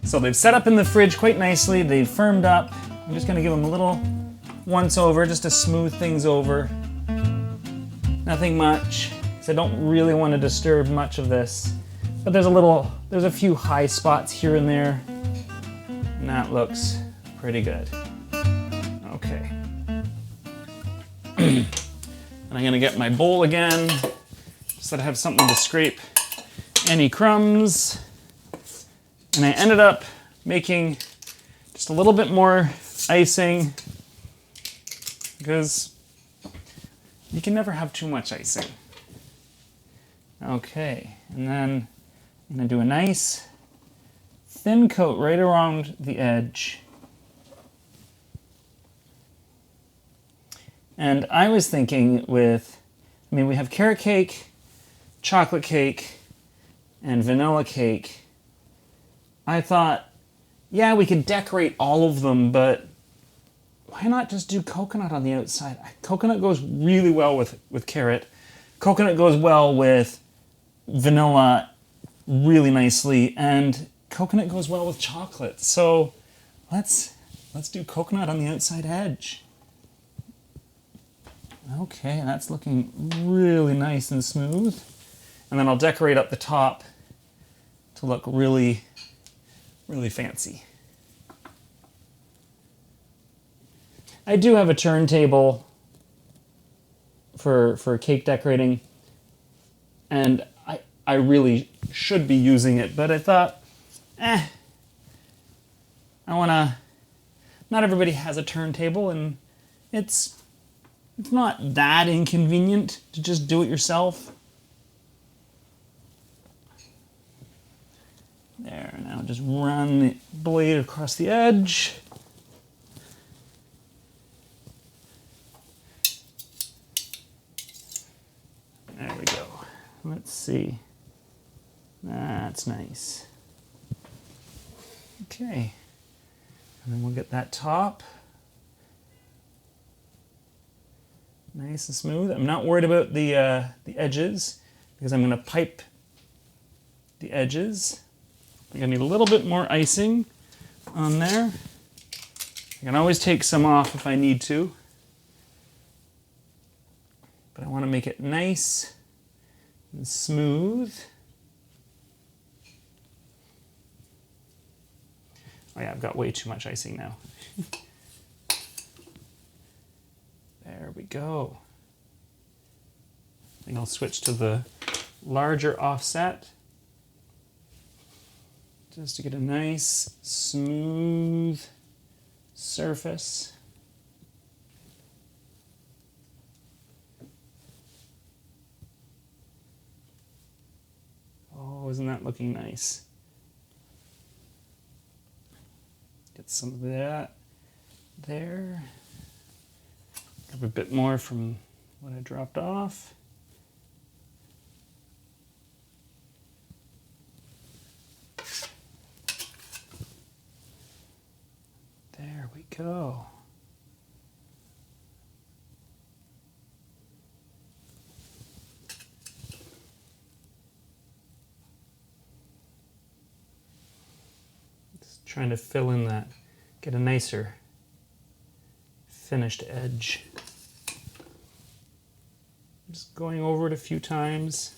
So they've set up in the fridge quite nicely. They've firmed up. I'm just gonna give them a little once over just to smooth things over. Nothing much, because I don't really want to disturb much of this. But there's a few high spots here and there. And that looks pretty good. Okay. And I'm gonna get my bowl again, so that I have something to scrape any crumbs. And I ended up making just a little bit more icing, because you can never have too much icing. Okay, and then I'm gonna do a nice thin coat right around the edge. And I was thinking we have carrot cake, chocolate cake, and vanilla cake. I thought, yeah, we could decorate all of them, but why not just do coconut on the outside? Coconut goes really well with carrot. Coconut goes well with vanilla really nicely, and coconut goes well with chocolate. So let's do coconut on the outside edge. Okay, that's looking really nice and smooth. And then I'll decorate up the top to look really, really fancy. I do have a turntable for cake decorating, and I really should be using it, but I thought, not everybody has a turntable, and it's not that inconvenient to just do it yourself. There, now just run the blade across the edge. There we go. Let's see. That's nice. Okay. And then we'll get that top nice and smooth. I'm not worried about the edges, because I'm going to pipe the edges. I'm going to need a little bit more icing on there. I can always take some off if I need to. But I want to make it nice and smooth. Oh yeah, I've got way too much icing now. There we go. I think I'll switch to the larger offset, just to get a nice, smooth surface. Oh, isn't that looking nice? Get some of that there. Grab a bit more from what I dropped off. There we go. Just trying to fill in that, get a nicer finished edge. Just going over it a few times.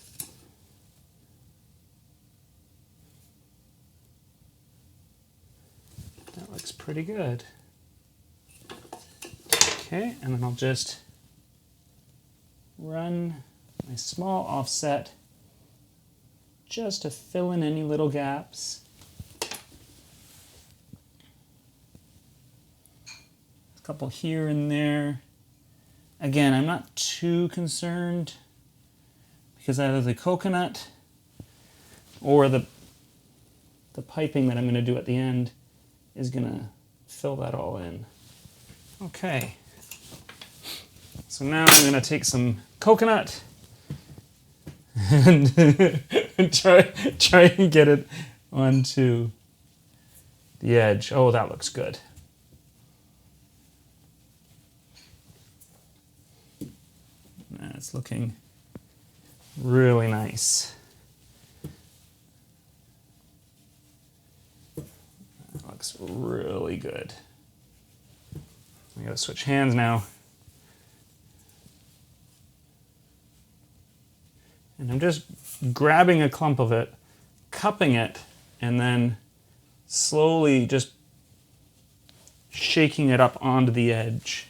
That looks pretty good. Okay, and then I'll just run my small offset just to fill in any little gaps. A couple here and there. Again, I'm not too concerned, because either the coconut or the piping that I'm going to do at the end is going to fill that all in. Okay. So now I'm going to take some coconut and try and get it onto the edge. Oh, that looks good. It's looking really nice. looks really good. I gotta switch hands now. And I'm just grabbing a clump of it, cupping it, and then slowly just shaking it up onto the edge.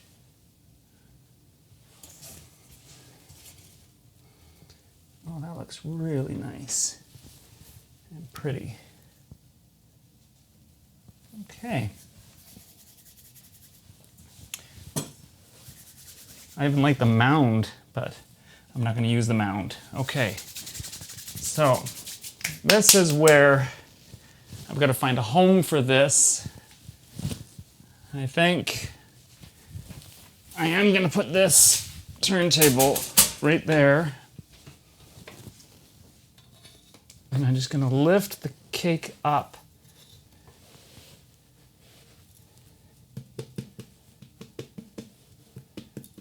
Oh, that looks really nice and pretty. Okay. I even like the mound, but I'm not going to use the mound. Okay. So this is where I've got to find a home for this. I think I am going to put this turntable right there. And I'm just going to lift the cake up.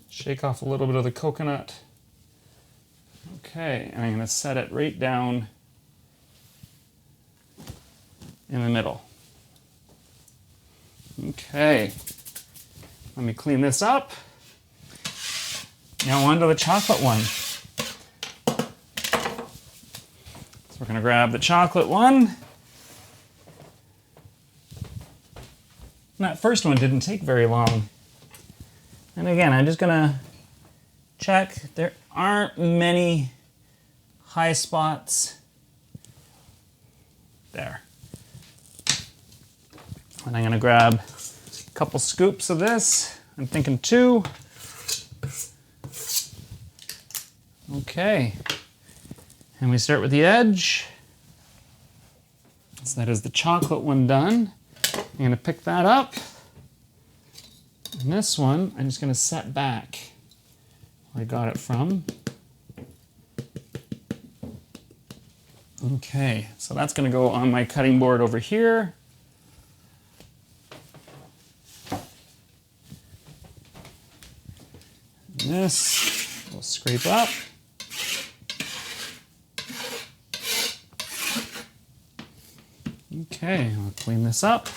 Shake off a little bit of the coconut. Okay, and I'm going to set it right down in the middle. Okay, let me clean this up. Now on to the chocolate one. So we're going to grab the chocolate one. And that first one didn't take very long. And again, I'm just going to check. There aren't many high spots. There. And I'm going to grab a couple scoops of this. I'm thinking 2. Okay. And we start with the edge. So that is the chocolate one done. I'm going to pick that up. And this one, I'm just going to set back where I got it from. Okay, so that's going to go on my cutting board over here. And this we'll scrape up. Okay, I'll clean this up.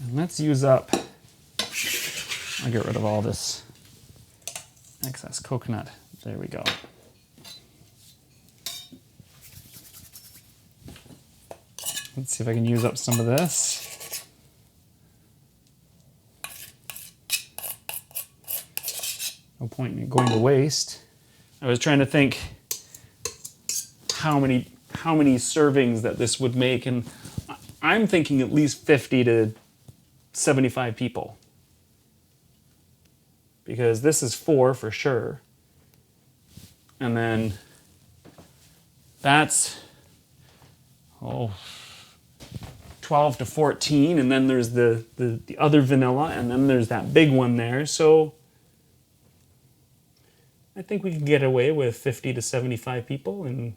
And let's use up, I'll get rid of all this excess coconut. There we go. Let's see if I can use up some of this. No point in going to waste. I was trying to think how many servings that this would make, and I'm thinking at least 50 to 75 people. Because this is 4 for sure. And then that's 12 to 14, and then there's the other vanilla, and then there's that big one there. So I think we can get away with 50 to 75 people and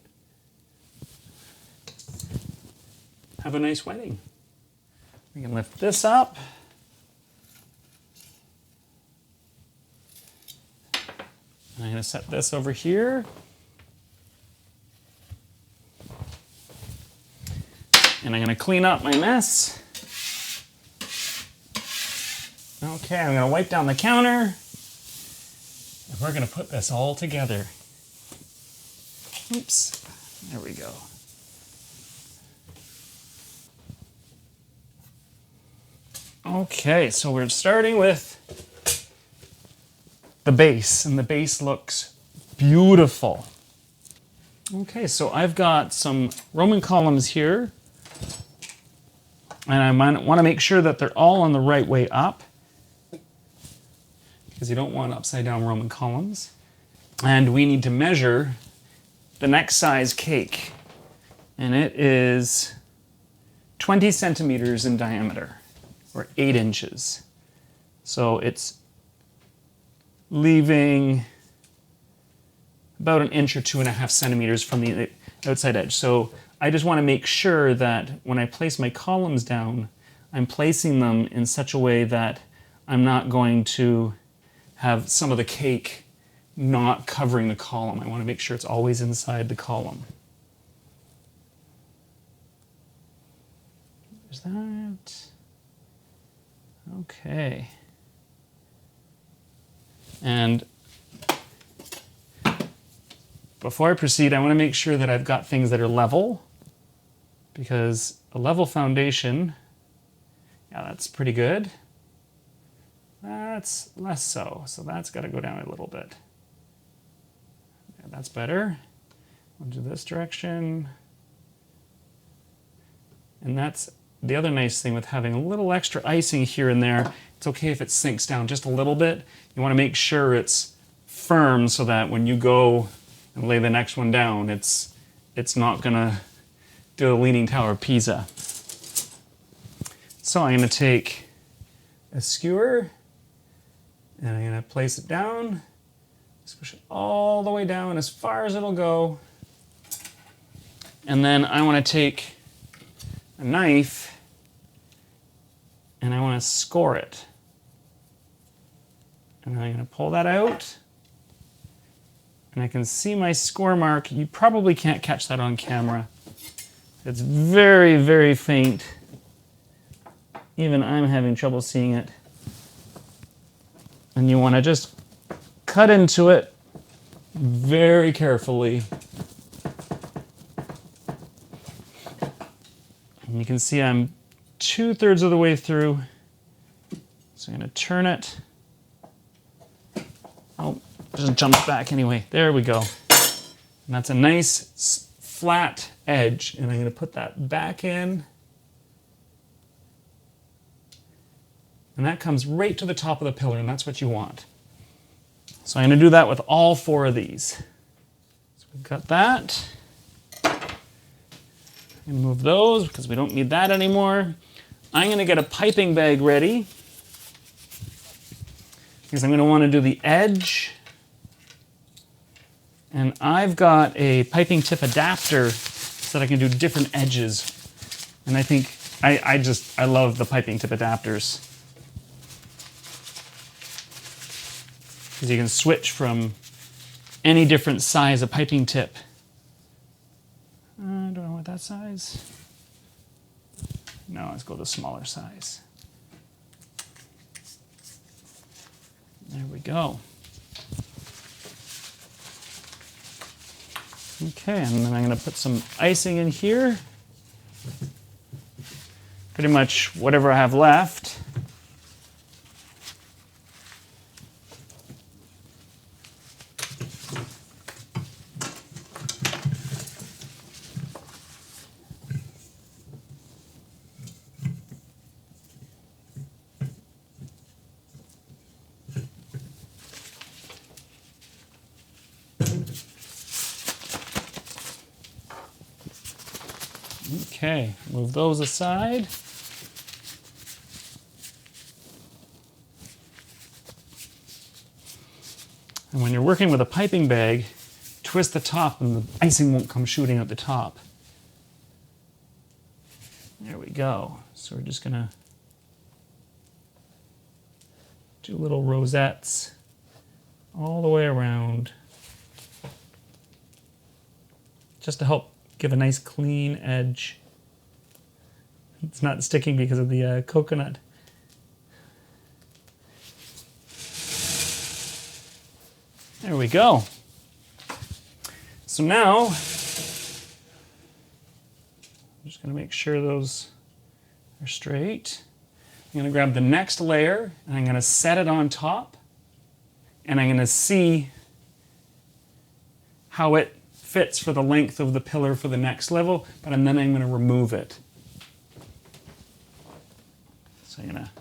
have a nice wedding. We can lift this up. I'm going to set this over here. And I'm going to clean up my mess. Okay, I'm going to wipe down the counter. And we're going to put this all together. Oops, there we go. Okay, so we're starting with the base, and the base looks beautiful. Okay, so I've got some Roman columns here, and I want to make sure that they're all on the right way up, because you don't want upside down Roman columns. And we need to measure the next size cake, and it is 20 centimeters in diameter, or 8 inches. So it's leaving about 1 inch or 2.5 centimeters from the outside edge. So I just want to make sure that when I place my columns down, I'm placing them in such a way that I'm not going to have some of the cake not covering the column. I want to make sure it's always inside the column. There's that. Okay. And before I proceed, I want to make sure that I've got things that are level, because a level foundation, yeah, that's pretty good. That's less so, so that's got to go down a little bit. Yeah, that's better. We'll do this direction. And that's the other nice thing with having a little extra icing here and there. It's okay if it sinks down just a little bit. You want to make sure it's firm so that when you go and lay the next one down, it's not going to do the Leaning Tower of Pisa. So I'm going to take a skewer and I'm going to place it down, squish it all the way down as far as it'll go. And then I want to take a knife and I want to score it. And I'm going to pull that out. And I can see my score mark. You probably can't catch that on camera. It's very, very faint. Even I'm having trouble seeing it. And you want to just cut into it very carefully. And you can see I'm 2/3 of the way through. So I'm going to turn it. Oh, it just jumps back anyway. There we go. And that's a nice flat edge. And I'm going to put that back in. And that comes right to the top of the pillar, and that's what you want. So I'm going to do that with all 4 of these. So we've got that. And move those because we don't need that anymore. I'm going to get a piping bag ready because I'm going to want to do the edge. And I've got a piping tip adapter so that I can do different edges. And I think I love the piping tip adapters because you can switch from any different size of piping tip. I don't know what that size. No, let's go the smaller size. There we go. Okay, and then I'm going to put some icing in here. Pretty much whatever I have left. Okay, move those aside. And when you're working with a piping bag, twist the top and the icing won't come shooting out the top. There we go. So we're just going to do little rosettes all the way around, just to help give a nice clean edge. It's not sticking because of the coconut. There we go. So now, I'm just going to make sure those are straight. I'm going to grab the next layer and I'm going to set it on top. And I'm going to see how it fits for the length of the pillar for the next level, but then I'm going to remove it. So I'm going to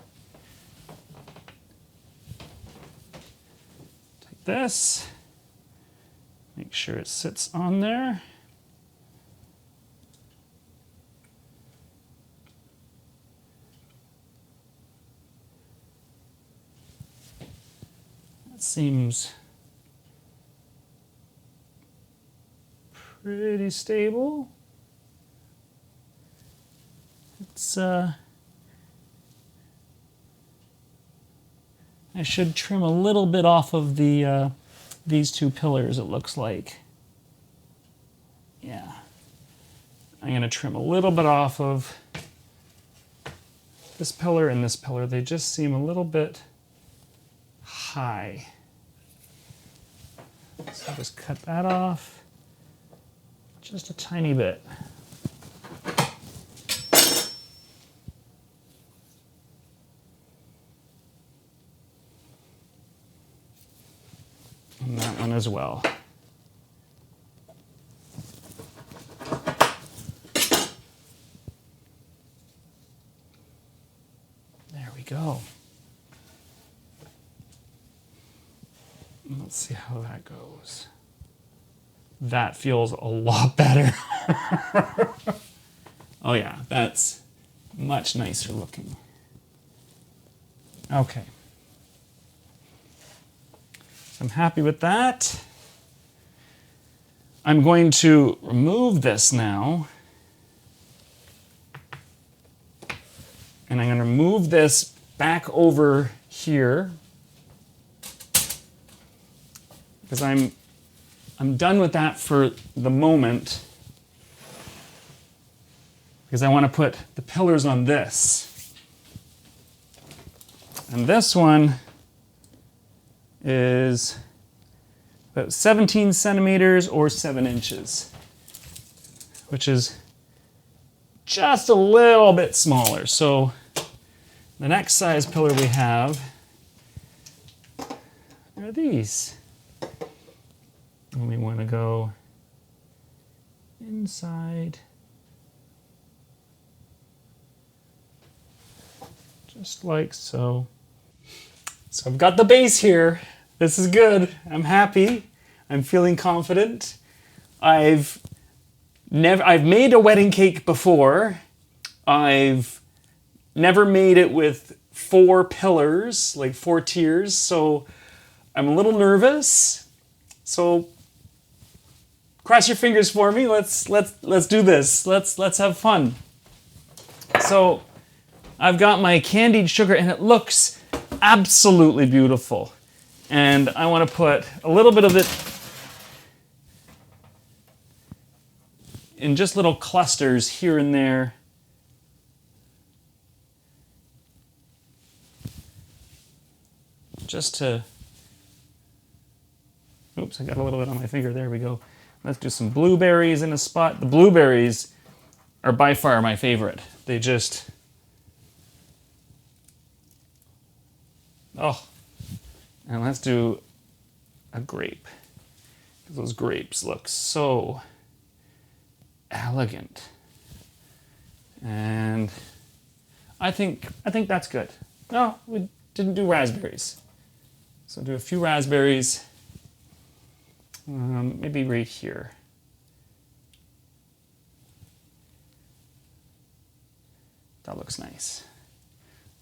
take this, make sure it sits on there. That seems pretty stable. It's I should trim a little bit off of the these two pillars, it looks like. Yeah. I'm going to trim a little bit off of this pillar and this pillar. They just seem a little bit high. So I'll just cut that off just a tiny bit. And that one as well. There we go. Let's see how that goes. That feels a lot better. Oh yeah, that's much nicer looking. Okay. So I'm happy with that. I'm going to remove this now. And I'm going to move this back over here. Because I'm done with that for the moment. Because I want to put the pillars on this. And this one is about 17 centimeters or 7 inches, which is just a little bit smaller. So the next size pillar we have are these. And we want to go inside, just like so. So I've got the base here. This is good. I'm happy. I'm feeling confident. I've made a wedding cake before. I've never made it with 4 pillars, like 4 tiers, so I'm a little nervous. So cross your fingers for me. Let's do this. Let's have fun. So I've got my candied sugar and it looks absolutely beautiful. And I want to put a little bit of it in just little clusters here and there. Just to, oops, I got a little bit on my finger. There we go. Let's do some blueberries in a spot. The blueberries are by far my favorite. They just, oh. And let's do a grape. Those grapes look so elegant. And I think that's good. No, we didn't do raspberries. So do a few raspberries, maybe right here. That looks nice.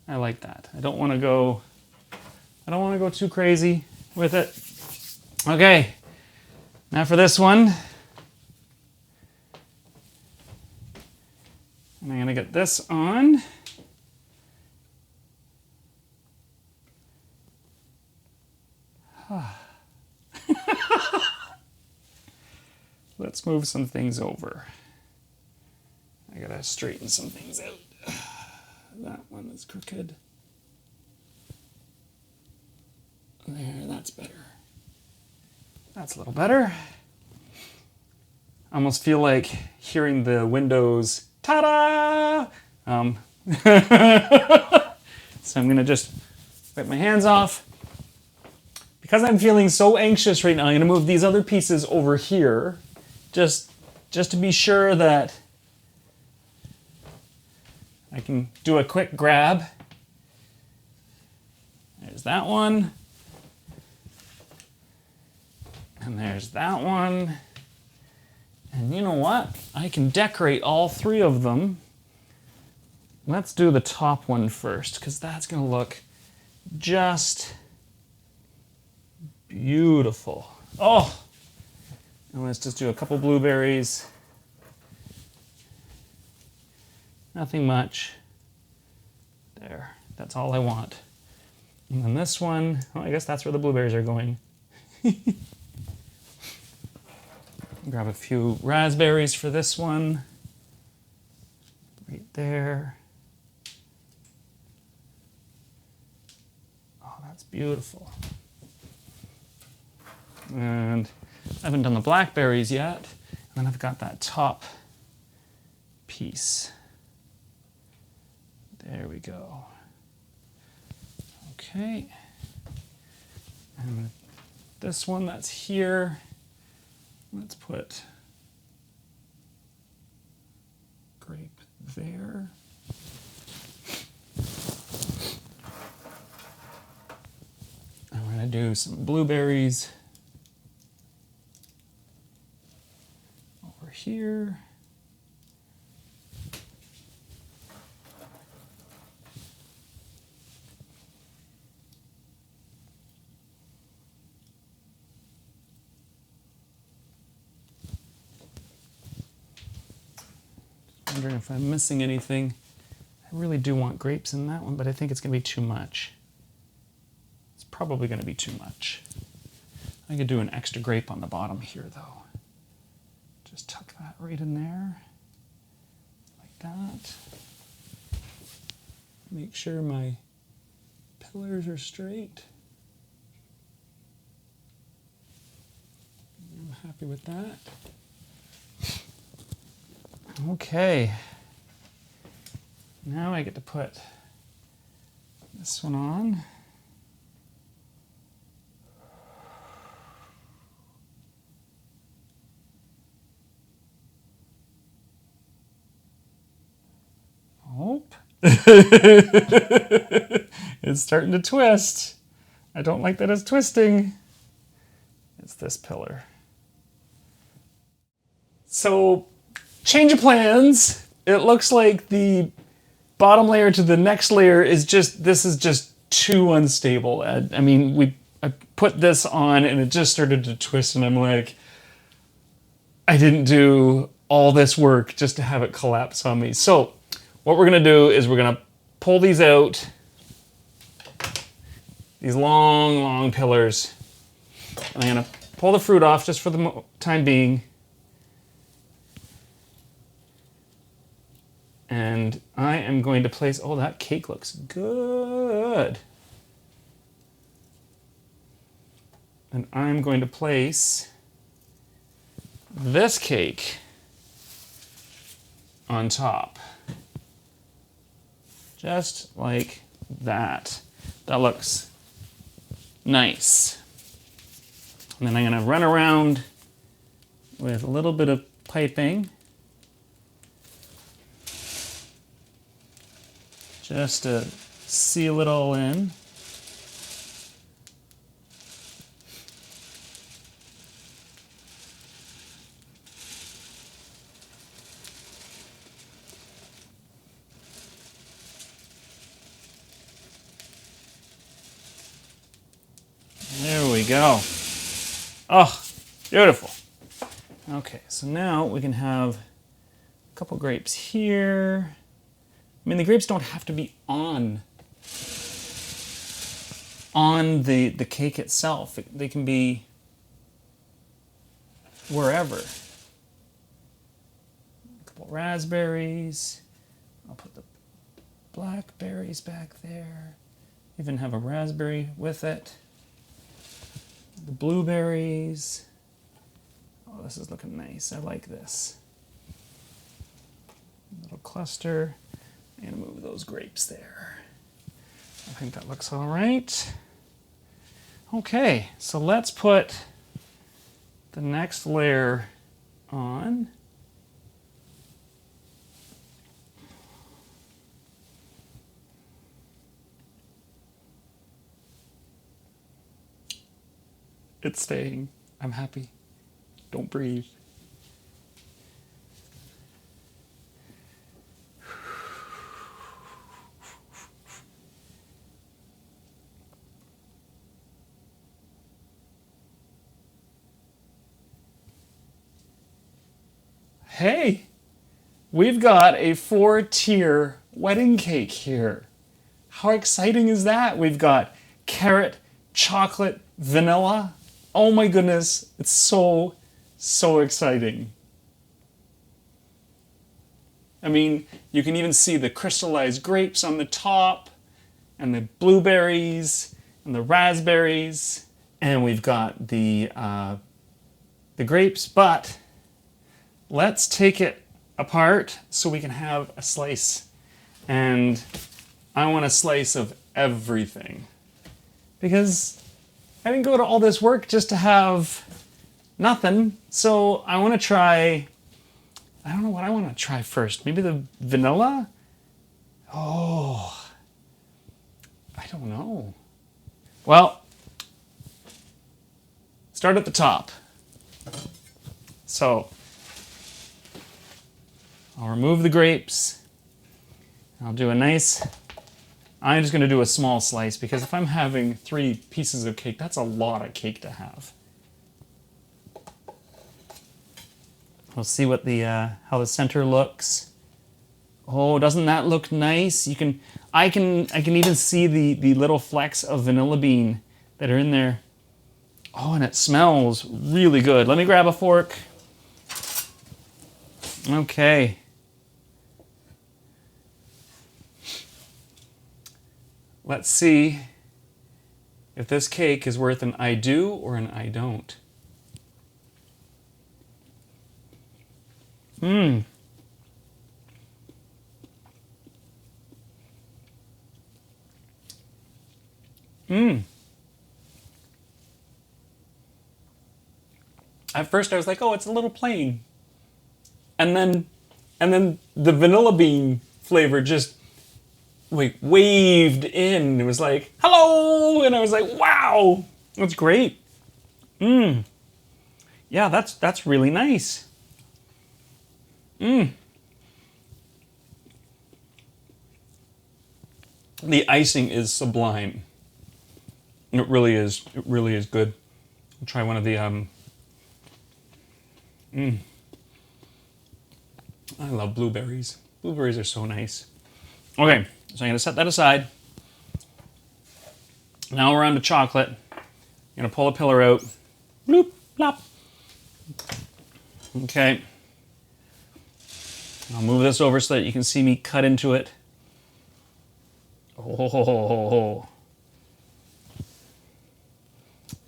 I like that. I don't want to go too crazy with it. Okay, now for this one. And I'm gonna get this on. Let's move some things over. I gotta straighten some things out. That one is crooked. There, that's better. That's a little better. I almost feel like hearing the Windows ta-da! So I'm gonna just wipe my hands off. Because I'm feeling so anxious right now, I'm gonna move these other pieces over here, just to be sure that I can do a quick grab. There's that one. And there's that one. And you know what? I can decorate all 3 of them. Let's do the top one first, because that's gonna look just beautiful. Oh! And let's just do a couple blueberries. Nothing much. There. That's all I want. And then this one, oh, I guess that's where the blueberries are going. Grab a few raspberries for this one. Right there. Oh, that's beautiful. And I haven't done the blackberries yet. And then I've got that top piece. There we go. Okay. And this one that's here, let's put grape there. And we're going to do some blueberries over here. Wondering if I'm missing anything. I really do want grapes in that one, but I think it's going to be too much. It's probably going to be too much. I could do an extra grape on the bottom here, though. Just tuck that right in there, like that. Make sure my pillars are straight. I'm happy with that. Okay, now I get to put this one on. Oh, it's starting to twist. I don't like that it's twisting. It's this pillar. So, change of plans. It looks like the bottom layer to the next layer is this is just too unstable. I mean, I put this on and it just started to twist and I'm like, I didn't do all this work just to have it collapse on me. So what we're gonna do is we're gonna pull these out, these long, long pillars. I'm gonna pull the fruit off just for the time being. And I am going to place, oh, that cake looks good. And I'm going to place this cake on top. Just like that. That looks nice. And then I'm going to run around with a little bit of piping. Just to seal it all in. There we go. Oh, beautiful. Okay, so now we can have a couple grapes here. I mean, the grapes don't have to be on the cake itself. They can be wherever. A couple raspberries. I'll put the blackberries back there. Even have a raspberry with it. The blueberries. Oh, this is looking nice. I like this. Little cluster. And move those grapes there. I think that looks all right. Okay, so let's put the next layer on. It's staying. I'm happy. Don't breathe. Hey, we've got a 4-tier wedding cake here. How exciting is that? We've got carrot, chocolate, vanilla, Oh my goodness, it's so, so exciting. I mean, you can even see the crystallized grapes on the top, and the blueberries, and the raspberries, and we've got the grapes, but let's take it apart so we can have a slice. And I want a slice of everything. Because I didn't go to all this work just to have nothing. So I want to try, I don't know what I want to try first. Maybe the vanilla? Oh, I don't know. Well, start at the top. So I'll remove the grapes. I'll do a nice, I'm just going to do a small slice because if I'm having 3 pieces of cake, that's a lot of cake to have. We'll see what the how the center looks. Oh, doesn't that look nice? I can even see the little flecks of vanilla bean that are in there. Oh, and it smells really good. Let me grab a fork. Okay. Let's see if this cake is worth an I do or an I don't. Mmm. Mmm. At first I was like, oh, it's a little plain. And then the vanilla bean flavor just like waved in. It was like, hello! And I was like, wow! That's great. Mmm. Yeah, that's really nice. Mmm. The icing is sublime. It really is. It really is good. I'll try one of the I love blueberries. Blueberries are so nice. Okay, so I'm gonna set that aside. Now we're on to chocolate. I'm gonna pull a pillar out. Bloop, plop. Okay. I'll move this over so that you can see me cut into it. Oh.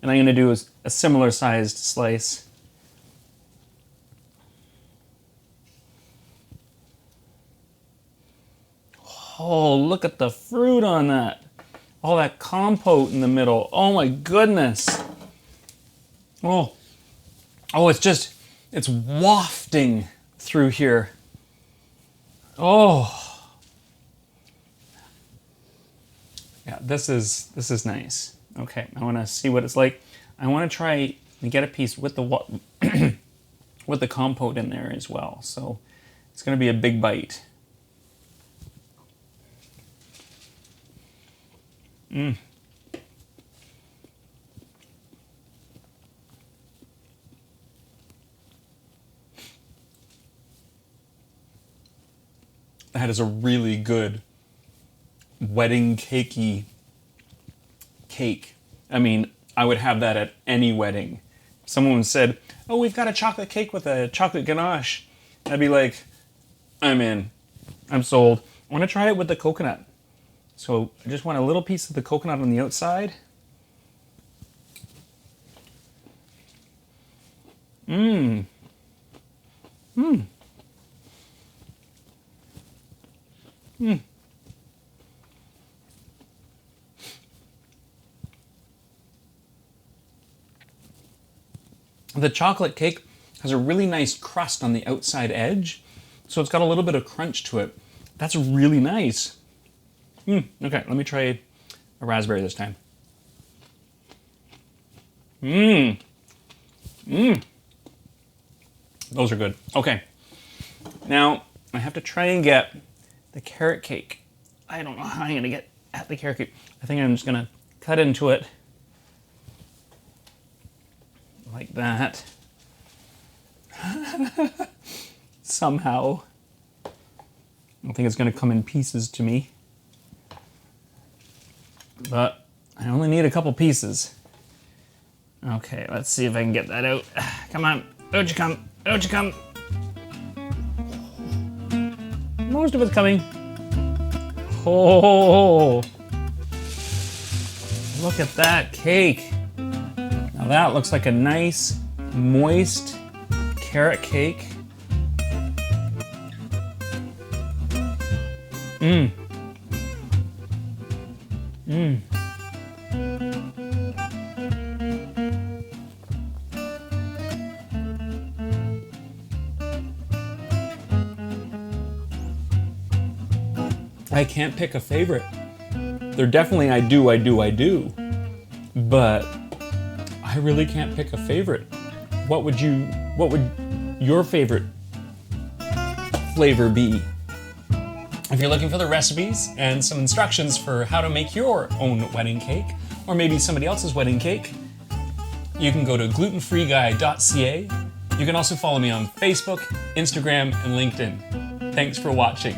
And I'm gonna do a similar sized slice. Oh, look at the fruit on that. All that compote in the middle. Oh my goodness. Oh, it's wafting through here. Oh. Yeah, this is nice. Okay, I want to see what it's like. I want to try and get a piece with the with the compote in there as well. So it's going to be a big bite. Mmm. That is a really good wedding cakey cake. I mean, I would have that at any wedding. Someone said, oh, we've got a chocolate cake with a chocolate ganache. I'd be like, I'm in. I'm sold. I want to try it with the coconut. So I just want a little piece of the coconut on the outside. Mmm. Mmm. Mmm. The chocolate cake has a really nice crust on the outside edge, so it's got a little bit of crunch to it. That's really nice. Okay, let me try a raspberry this time. Mmm. Mmm. Those are good. Okay. Now, I have to try and get the carrot cake. I don't know how I'm going to get at the carrot cake. I think I'm just going to cut into it like that. Somehow. I don't think it's going to come in pieces to me. But I only need a couple pieces. Okay, let's see if I can get that out. Come on, out you come, out you come. Most of it's coming. Oh, look at that cake. Now that looks like a nice, moist carrot cake. Mmm. Mmm. I can't pick a favorite. They're definitely I do, but I really can't pick a favorite. What would your favorite flavor be? If you're looking for the recipes and some instructions for how to make your own wedding cake, or maybe somebody else's wedding cake, you can go to glutenfreeguy.ca. You can also follow me on Facebook, Instagram, and LinkedIn. Thanks for watching.